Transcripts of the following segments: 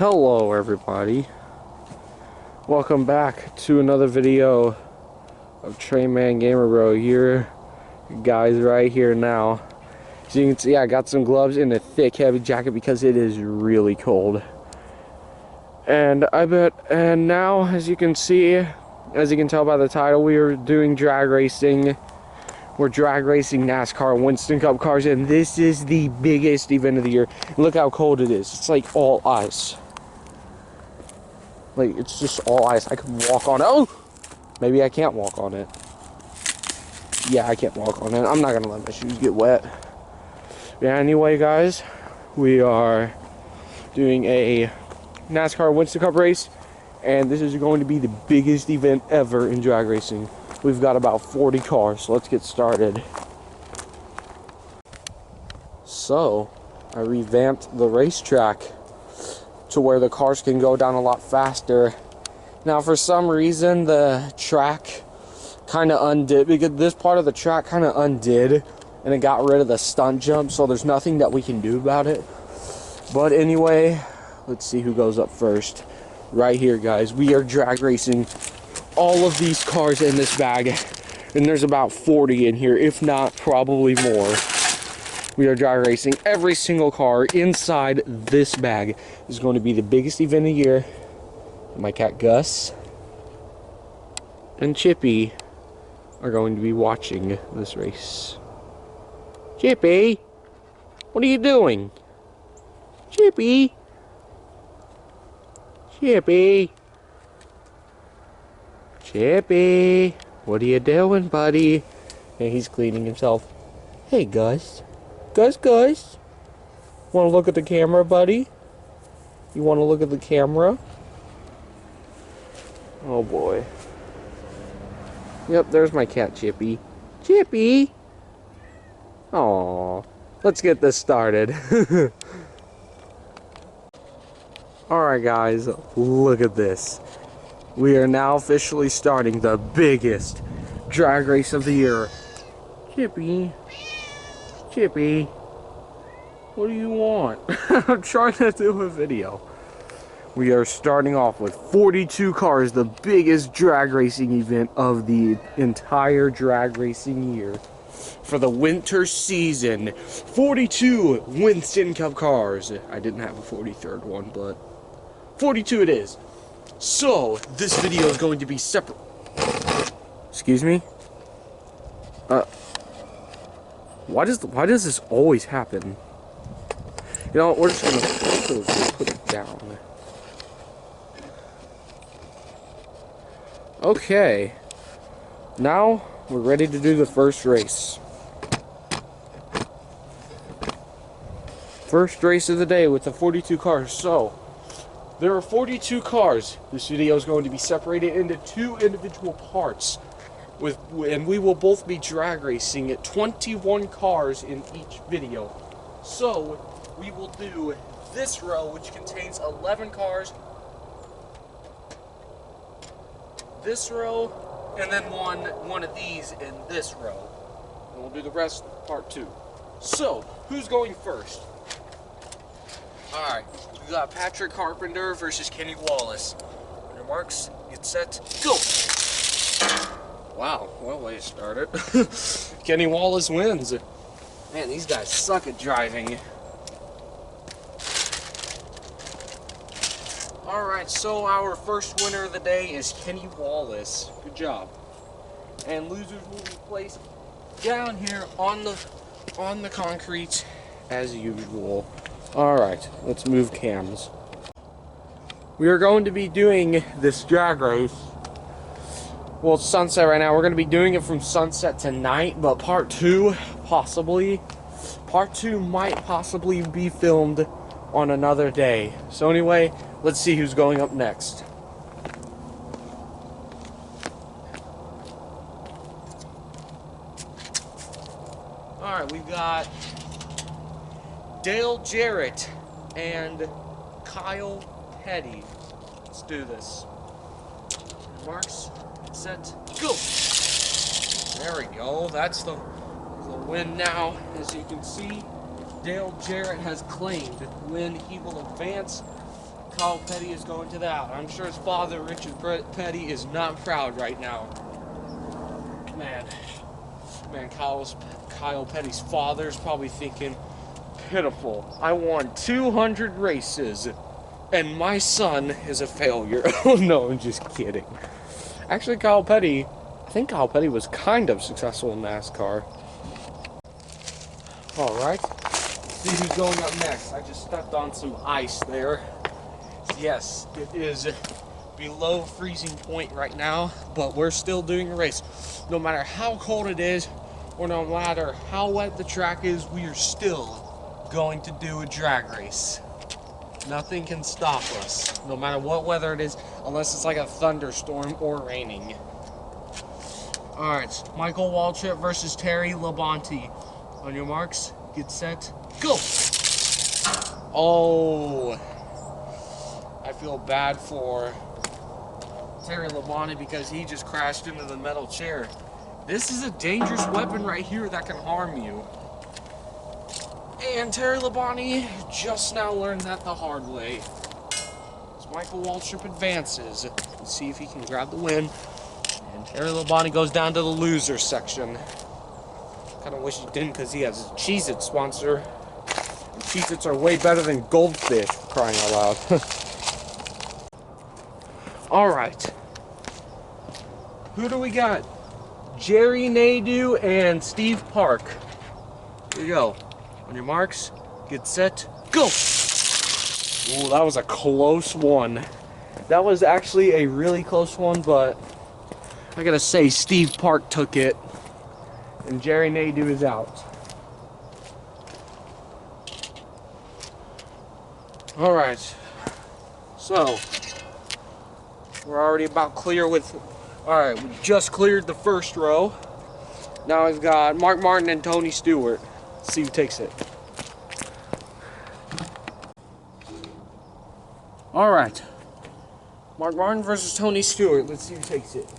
Hello everybody, welcome back to another video of Trainman Gamer Bro here, guys, right here now. So you can see I got some gloves and a thick heavy jacket because it is really cold. And now as you can see, as you can tell by the title, we are doing drag racing. We're drag racing NASCAR Winston Cup cars, and this is the biggest event of the year. Look how cold it is. It's like all ice. Like, it's just all ice. I can walk on it. Oh! Maybe I can't walk on it. Yeah, I can't walk on it. I'm not gonna let my shoes get wet. Yeah, anyway, guys, we are doing a NASCAR Winston Cup race, and this is going to be the biggest event ever in drag racing. We've got about 40 cars, so let's get started. So, I revamped the racetrack to where the cars can go down a lot faster. Now, for some reason, the track kind of undid, because this part of the track kind of undid, and it got rid of the stunt jump, so there's nothing that we can do about it. But anyway, let's see who goes up first. Right here, guys, we are drag racing all of these cars in this bag, and there's about 40 in here, if not probably more. We are drag racing every single car inside this bag. This is going to be the biggest event of the year. My cat Gus and Chippy are going to be watching this race. Chippy, what are you doing? Chippy, Chippy, Chippy, what are you doing, buddy? And he's cleaning himself. Hey, Gus. Gus. Want to look at the camera, buddy? You want to look at the camera? Oh, boy. Yep, there's my cat, Chippy. Chippy! Aww. Let's get this started. Alright, guys. Look at this. We are now officially starting the biggest drag race of the year. Chippy. Chippy. What do you want? I'm trying to do a video. We are starting off with 42 cars, the biggest drag racing event of the entire drag racing year. For the winter season, 42 Winston Cup cars. I didn't have a 43rd one, but 42 it is. So, this video is going to be separate. Excuse me? Why does this always happen? You know, we're just gonna put it down. Okay. Now, we're ready to do the first race. First race of the day with the 42 cars. So, there are 42 cars. This video is going to be separated into two individual parts. And we will both be drag racing at 21 cars in each video. So, we will do this row, which contains 11 cars, this row, and then one of these in this row. And we'll do the rest part two. So, who's going first? Alright, we got Patrick Carpenter versus Kenny Wallace. On your marks, get set, go! Wow, what a way to start it. Kenny Wallace wins. Man, these guys suck at driving. Alright, so our first winner of the day is Kenny Wallace. Good job. And losers will be placed down here on the concrete as usual. Alright, let's move cams. We are going to be doing this drag race. Well, it's sunset right now. We're going to be doing it from sunset to night, but part two might possibly be filmed on another day. So anyway, let's see who's going up next. Alright, we've got Dale Jarrett and Kyle Petty. Let's do this. Marks, set, go! There we go. That's the win now. As you can see, Dale Jarrett has claimed when he will advance Kyle Petty is going to that. I'm sure his father, Richard Petty, is not proud right now. Man, Kyle Petty's father is probably thinking, pitiful. I won 200 races, and my son is a failure. Oh no, I'm just kidding. Actually, I think Kyle Petty was kind of successful in NASCAR. Alright, see who's going up next. I just stepped on some ice there. Yes, it is below freezing point right now, but we're still doing a race. No matter how cold it is, or no matter how wet the track is, we are still going to do a drag race. Nothing can stop us, no matter what weather it is, unless it's like a thunderstorm or raining. Alright, Michael Waltrip versus Terry Labonte. On your marks, get set, go! Oh, I feel bad for Terry Labonte because he just crashed into the metal chair. This is a dangerous weapon right here that can harm you. And Terry Labonte just now learned that the hard way. As Michael Waltrip advances, let's see if he can grab the win. And Terry Labonte goes down to the loser section. Kind of wish he didn't because he has a Cheez-It sponsor. And Cheez-Its are way better than Goldfish, crying out loud. Alright. Who do we got? Jerry Nadeau and Steve Park. Here you go. On your marks, get set, go! Ooh, that was a close one. That was actually a really close one, but I gotta say, Steve Park took it. And Jerry Nadeau is out. Alright. So, we're already about clear with... Alright, we just cleared the first row. Now we've got Mark Martin and Tony Stewart. Let's see who takes it. Alright. Mark Martin versus Tony Stewart. Let's see who takes it.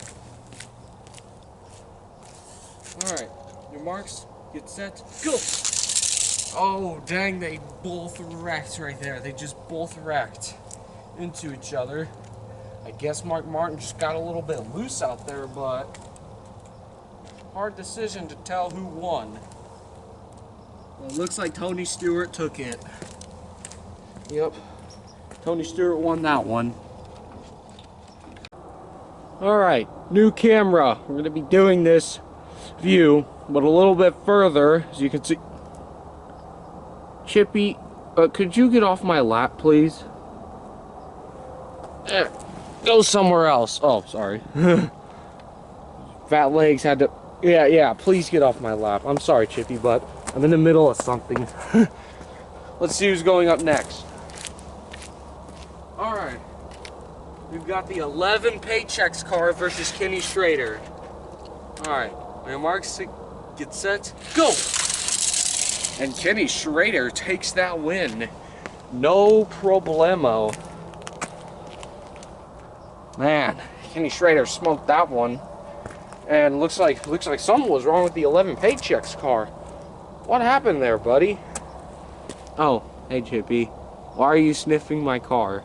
Alright, your marks, get set, go! Oh, dang, they both wrecked right there. They just both wrecked into each other. I guess Mark Martin just got a little bit loose out there, but hard decision to tell who won. Well, it looks like Tony Stewart took it. Yep, Tony Stewart won that one. Alright, new camera. We're going to be doing this view, but a little bit further, as you can see. Chippy, could you get off my lap, please? Go somewhere else. Oh, sorry. Fat legs had to... Yeah, please get off my lap. I'm sorry, Chippy, but I'm in the middle of something. Let's see who's going up next. Alright. We've got the 11 Paychecks car versus Kenny Schrader. Alright. On your marks, get set, go! And Kenny Schrader takes that win. No problemo. Man, Kenny Schrader smoked that one. And looks like something was wrong with the 11 Paychecks car. What happened there, buddy? Oh, hey Chippy. Why are you sniffing my car?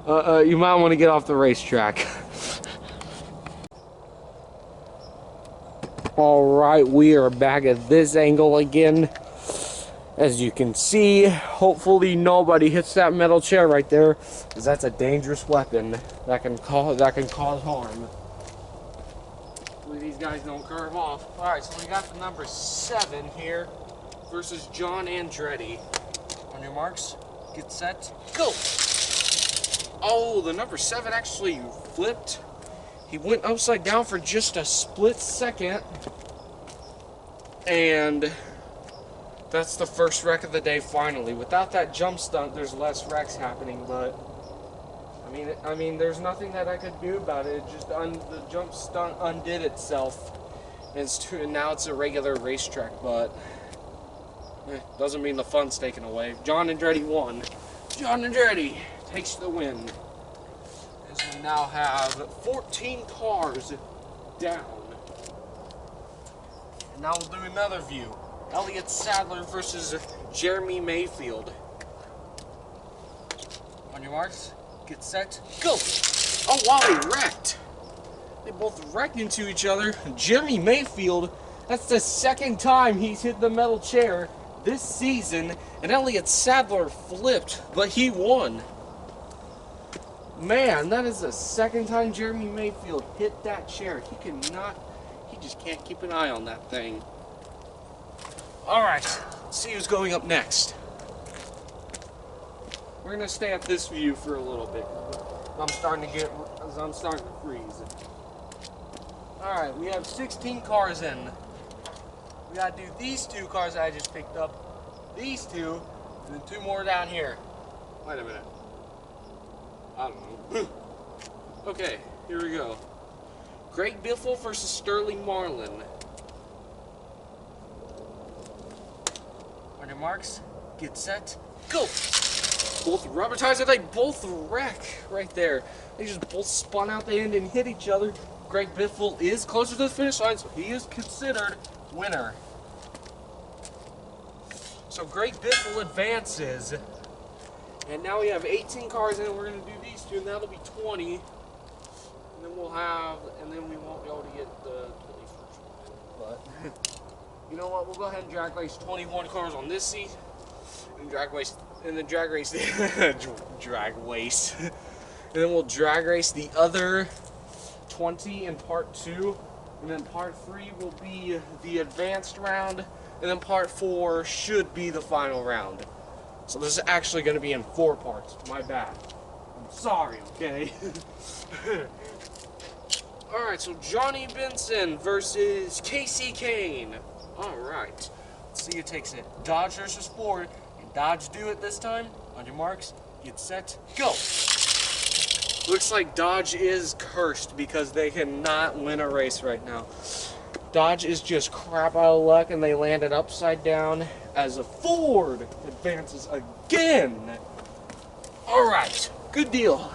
You might want to get off the racetrack. Alright, we are back at this angle again. As you can see, hopefully nobody hits that metal chair right there, because that's a dangerous weapon that can cause harm. Hopefully these guys don't curve off. Alright, so we got the number 7 here versus John Andretti. On your marks, get set, go! Oh, the number 7 actually flipped. He went upside down for just a split second. And that's the first wreck of the day finally. Without that jump stunt, there's less wrecks happening, but I mean there's nothing that I could do about it. It just the jump stunt undid itself. And now it's a regular racetrack, but doesn't mean the fun's taken away. John Andretti won. John Andretti takes the win. As we now have 14 cars down. And now we'll do another view. Elliott Sadler versus Jeremy Mayfield. On your marks, get set, go! Oh wow, they wrecked! They both wrecked into each other. Jimmy Mayfield, that's the second time he's hit the metal chair this season, and Elliott Sadler flipped, but he won. Man, that is the second time Jeremy Mayfield hit that chair. He just can't keep an eye on that thing. Alright, let's see who's going up next. We're gonna stay at this view for a little bit. I'm starting to freeze. Alright, we have 16 cars in. We gotta do these 2 cars that I just picked up, these 2, and then 2 more down here. Wait a minute. I don't know. Okay, here we go. Greg Biffle versus Sterling Marlin. On your marks, get set, go! Both rubber tires, they both wreck right there. They just both spun out the end and hit each other. Greg Biffle is closer to the finish line, so he is considered winner. So Greg Biffle advances. And now we have 18 cars in, we're going to do these 2, and that'll be 20. And then we won't be able to get the 21st one. But, you know what, we'll go ahead and drag race 21 cars on this seat. And drag race, and then drag race, drag race. And then we'll drag race the other 20 in part 2. And then part 3 will be the advanced round. And then part 4 should be the final round. So this is actually going to be in 4 parts. My bad. I'm sorry, okay? Alright, so Johnny Benson versus Casey Kane. Alright. Let's see who takes it. Dodge versus Ford. And Dodge do it this time. On your marks, get set, go! Looks like Dodge is cursed because they cannot win a race right now. Dodge is just crap out of luck, and they landed upside down as a Ford advances again. Alright, good deal.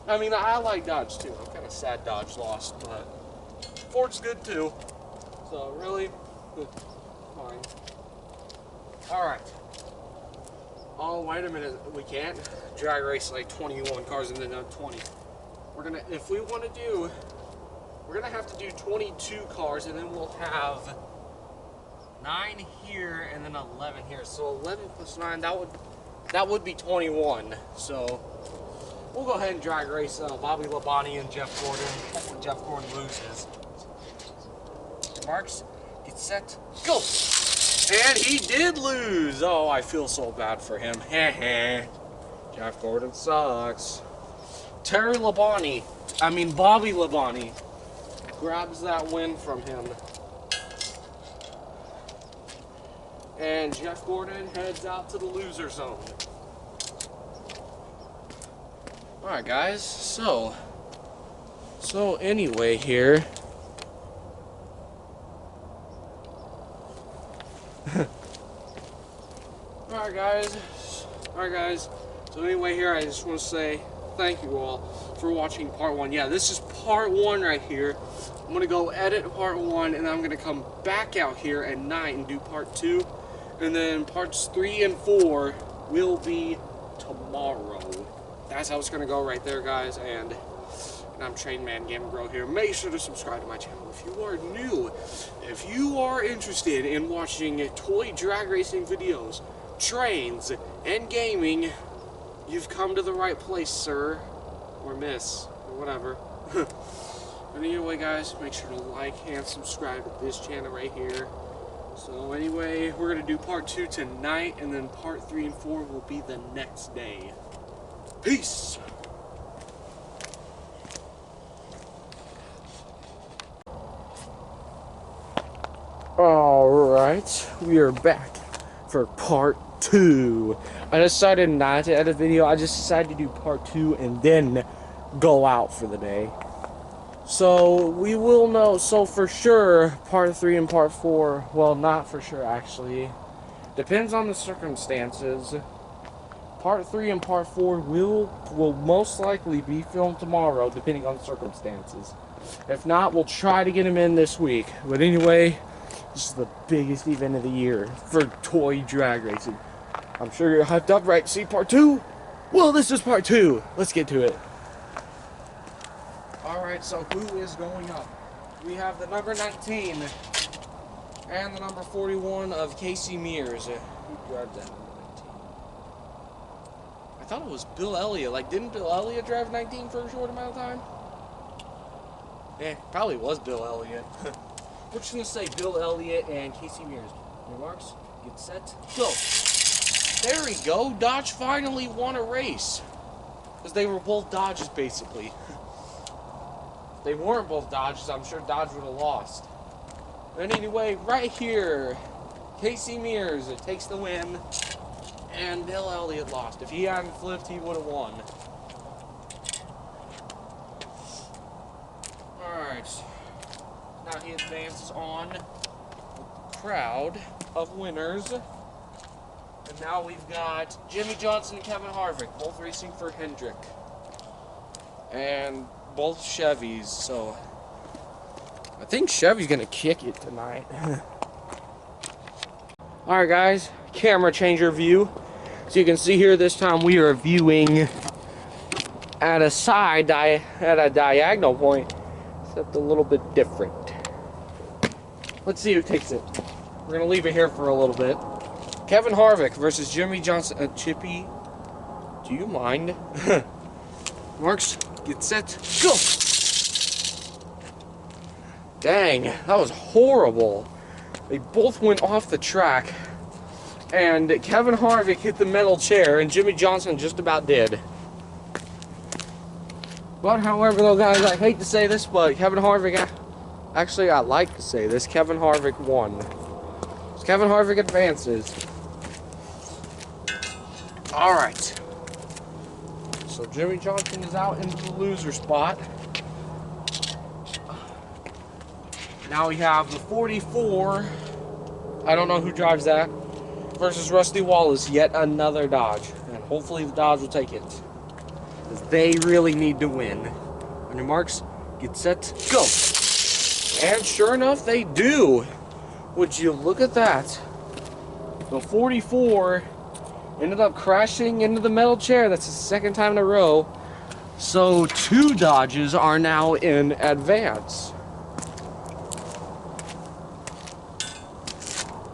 I mean, I like Dodge too. I'm kind of sad Dodge lost, but Ford's good too. So really, fine. Alright. Oh, wait a minute. We can't drag race like 21 cars and then 20. We're gonna, if we want to do, we're gonna have to do 22 cars, and then we'll have 9 here and then 11 here. So 11 plus 9, that would be 21. So we'll go ahead and drag race Bobby Labonte and Jeff Gordon. Hopefully Jeff Gordon loses. Marks, get set, go! And he did lose. Oh, I feel so bad for him. Jeff Gordon sucks. Bobby Labonte grabs that win from him. And Jeff Gordon heads out to the loser zone. Alright guys, so anyway here. Alright guys, so anyway here, I just want to say thank you all for watching part 1. Yeah, this is part 1 right here. I'm going to go edit part 1, and I'm going to come back out here at night and do part 2. And then parts 3 and 4 will be tomorrow. That's how it's going to go right there, guys. And I'm Train Man Gamer Bro here. Make sure to subscribe to my channel if you are new. If you are interested in watching toy drag racing videos, trains, and gaming, you've come to the right place, sir. Or miss. Or whatever. But anyway, guys, make sure to like and subscribe to this channel right here. So anyway, we're going to do part 2 tonight, and then part 3 and 4 will be the next day. Peace! Alright, we are back for part 2. I decided not to edit a video. I just decided to do part 2 and then go out for the day. So we will know, so for sure, part 3 and part 4, well, not for sure actually, depends on the circumstances. Part 3 and part 4 will most likely be filmed tomorrow, depending on the circumstances. If not, we'll try to get them in this week. But anyway, this is the biggest event of the year for toy drag racing. I'm sure you're hyped up, right, to see part 2? Well, this is part 2. Let's get to it. Alright, so who is going up? We have the number 19 and the number 41 of Casey Mears. Who drives that number 19? I thought it was Bill Elliott. Like, didn't Bill Elliott drive 19 for a short amount of time? Yeah, probably was Bill Elliott. We're just going to say Bill Elliott and Casey Mears. Remarks, get set, go. There we go. Dodge finally won a race. Because they were both Dodges, basically. If they weren't both Dodges, I'm sure Dodge would have lost. But anyway, right here, Casey Mears takes the win, and Bill Elliott lost. If he hadn't flipped, he would have won. Alright. Now he advances on the crowd of winners. And now we've got Jimmie Johnson and Kevin Harvick, both racing for Hendrick. And both Chevys, so I think Chevy's gonna kick it tonight. Alright guys, camera changer view. So you can see here this time we are viewing at a diagonal point, except a little bit different. Let's see who takes it. We're gonna leave it here for a little bit. Kevin Harvick versus Jimmie Johnson. Chippy, do you mind? Marks, get set, go! Dang, that was horrible. They both went off the track, and Kevin Harvick hit the metal chair, and Jimmie Johnson just about did. But however, though, guys, I hate to say this, but Kevin Harvick, actually, I like to say this, Kevin Harvick won. So Kevin Harvick advances. Alright. So Jimmie Johnson is out into the loser spot. Now we have the 44. I don't know who drives that. Versus Rusty Wallace, yet another Dodge. And hopefully the Dodge will take it. Because they really need to win. On your marks, get set, go. And sure enough, they do. Would you look at that? The 44 ended up crashing into the metal chair. That's the second time in a row. So 2 Dodges are now in advance.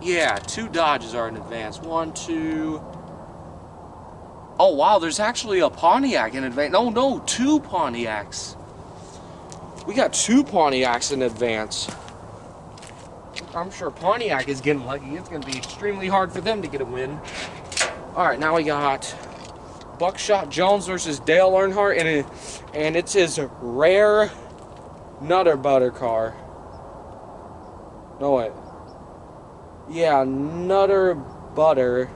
Yeah, 2 Dodges are in advance. 1, 2. Oh wow, there's actually a Pontiac in advance. No, 2 Pontiacs. We got 2 Pontiacs in advance. I'm sure Pontiac is getting lucky. It's going to be extremely hard for them to get a win. Alright, now we got Buckshot Jones versus Dale Earnhardt, and it's his rare Nutter Butter car. No, wait. Yeah, Nutter Butter.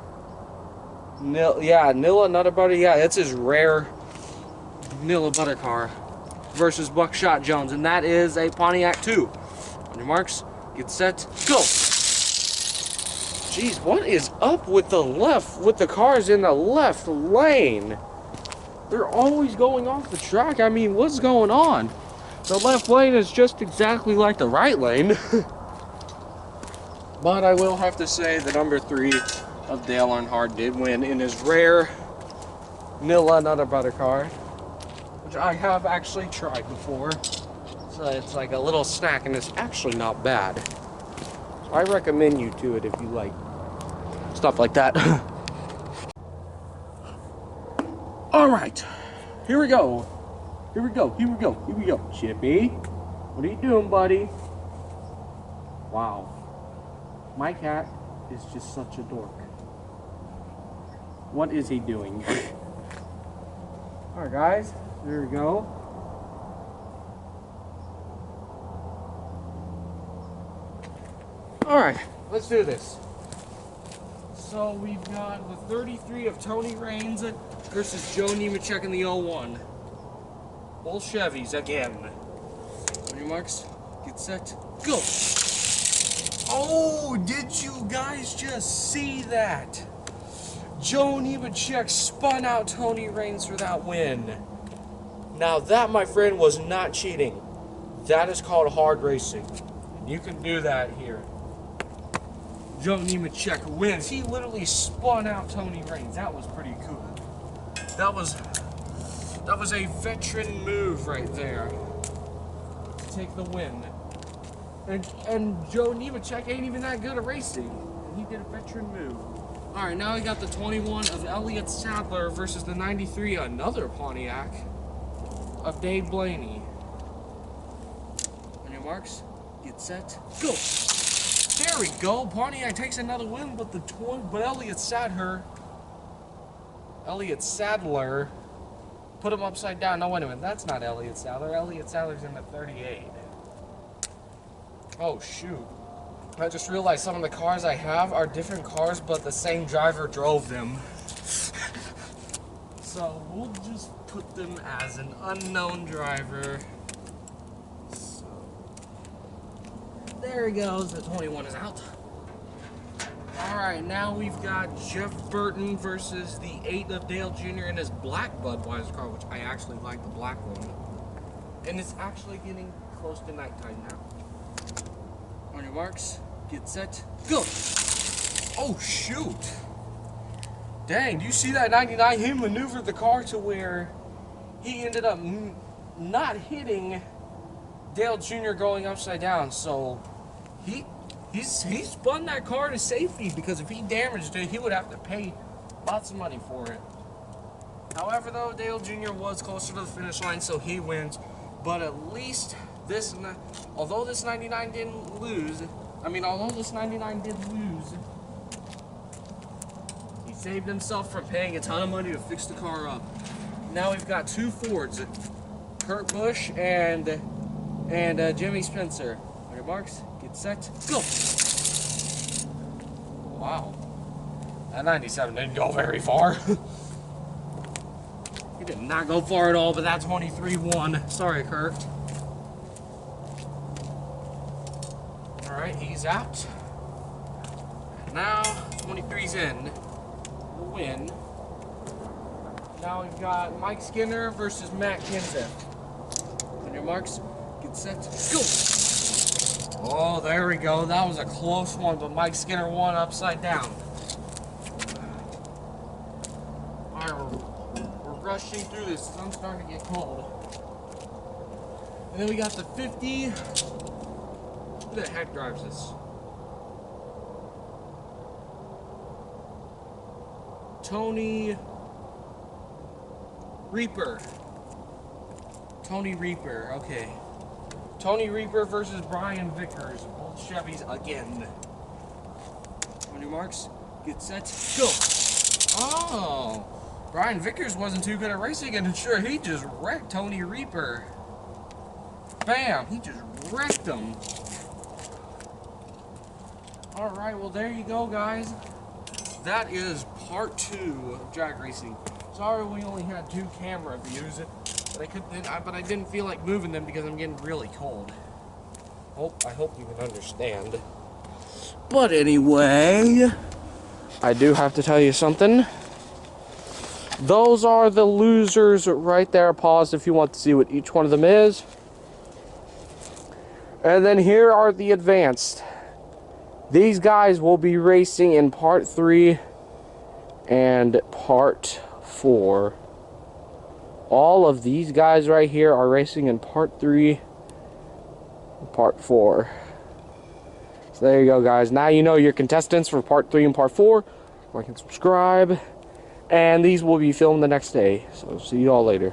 Nilla Nutter Butter. Yeah, it's his rare Nilla Butter car versus Buckshot Jones, and that is a Pontiac 2. On your marks, get set, go. Jeez, what is up with the cars in the left lane? They're always going off the track. I mean, what's going on? The left lane is just exactly like the right lane. But I will have to say the number 3 of Dale Earnhardt did win in his rare Nilla Nutter Butter car, which I have actually tried before. So it's like a little snack, and it's actually not bad. So I recommend you to it if you like stuff like that. Alright, here we go. Chippy, what are you doing, buddy? Wow. My cat is just such a dork. What is he doing? Alright guys, there we go. Alright, let's do this. So we've got the 33 of Tony Raines versus Joe Nemechek in the 01. Both Chevys again. On your marks, get set, go! Oh, did you guys just see that? Joe Nemechek spun out Tony Raines for that win. Now that, my friend, was not cheating. That is called hard racing. You can do that here. Joe Nemechek wins. He literally spun out Tony Raines. That was pretty cool. That was a veteran move right there to take the win. And Joe Nemechek ain't even that good at racing. And he did a veteran move. Alright, now we got the 21 of Elliott Sadler versus the 93, another Pontiac, of Dave Blaney. On your marks, get set, go! There we go. Pontiac takes another win, but Elliott Sadler put him upside down. No, wait a minute. That's not Elliott Sadler. Elliott Sadler's in the 38. Oh, shoot. I just realized some of the cars I have are different cars, but the same driver drove them. So we'll just put them as an unknown driver. So there he goes. The 21 is out. Alright, now we've got Jeff Burton versus the 8 of Dale Jr. in his black Budweiser car, which I actually like the black one. And it's actually getting close to nighttime now. On your marks, get set, go! Oh, shoot! Dang, do you see that 99? He maneuvered the car to where he ended up not hitting Dale Jr. going upside down, so he spun that car to safety, because if he damaged it, he would have to pay lots of money for it. However, though, Dale Jr. was closer to the finish line, so he wins. But at least although this 99 did lose, he saved himself from paying a ton of money to fix the car up. Now we've got 2 Fords, Kurt Busch and Jimmy Spencer. On your marks, get set, go! Wow. That 97 didn't go very far. He did not go far at all, but that 23 won. Sorry, Kurt. Alright, he's out. Now, 23's in. The win. Now we've got Mike Skinner versus Matt Kenseth. On your marks, get set, go! Oh, there we go. That was a close one, but Mike Skinner won upside down. Alright, we're rushing through this. The sun's starting to get cold. And then we got the 50. Who the heck drives this? Tony Reaper. Okay. Tony Reaper versus Brian Vickers. Both Chevys again. On your marks, get set, go! Oh! Brian Vickers wasn't too good at racing, and sure, he just wrecked Tony Reaper. Bam! He just wrecked him. Alright, well there you go, guys. That is part 2 of drag racing. Sorry we only had 2 camera views, but I didn't feel like moving them because I'm getting really cold. I hope you can understand. But anyway, I do have to tell you something. Those are the losers right there. Pause if you want to see what each one of them is. And then here are the advanced. These guys will be racing in part 3 and part 4. All of these guys right here are racing in part 3 and part 4. So there you go, guys. Now you know your contestants for part 3 and part 4. Like and subscribe. And these will be filmed the next day. So see you all later.